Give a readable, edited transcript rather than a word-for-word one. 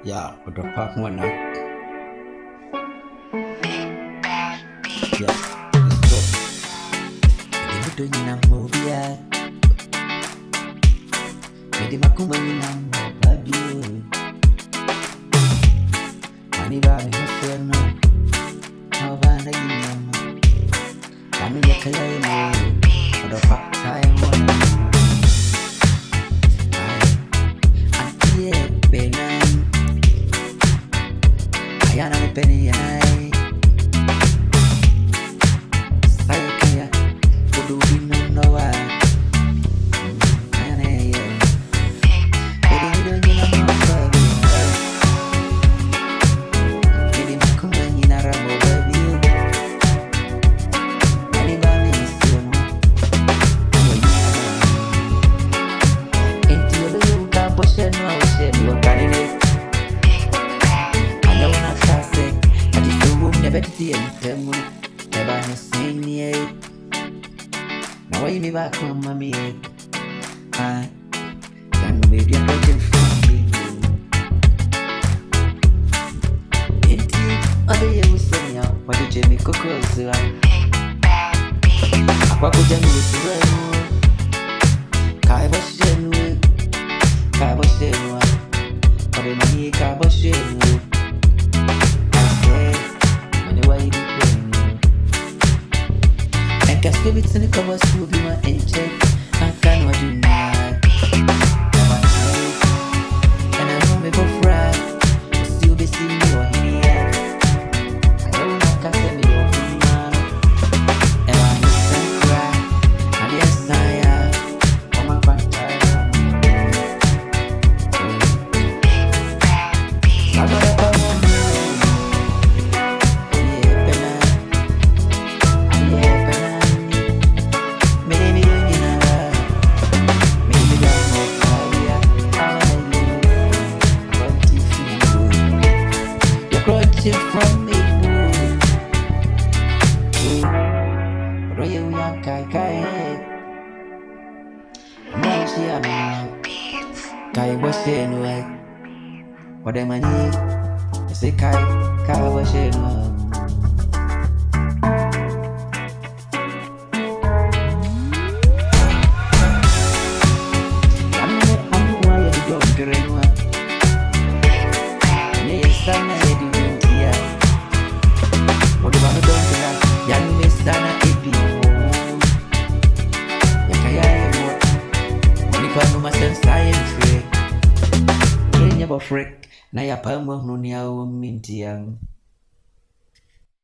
Yeah, with the park one night. Yeah, let's go. Hindi mo doon yung movie at pwede makumain ng bagyo. Mani ba may hasil na ba na yun naman kami niya kaya yun with the park tayo mo na ang tiye penay ayan ang penay saya kaya kudubin ng nawa ayan eh pwede mo doon yung mga babi pwede makumain na ramo babi mani ba may hasil na Temu never seen me now why me back on mommy I can baby I'm waiting for me Enti other you say ya what did you make cocos Aqua kuja mi suwenu Kai boshenu Ore mani kai boshenu Spirits in the covers will be my check. I can't what you need. And I know me go fry. Still be seeing you here. I don't know can tell me your man. And I just can't cry. And yes I am. Oh my God, I got a problem. From me, Royal Young Kai Kai, Nancy, Kai was in way. What am I need? I say Kai was in Freak na ya pamo nunia minti yang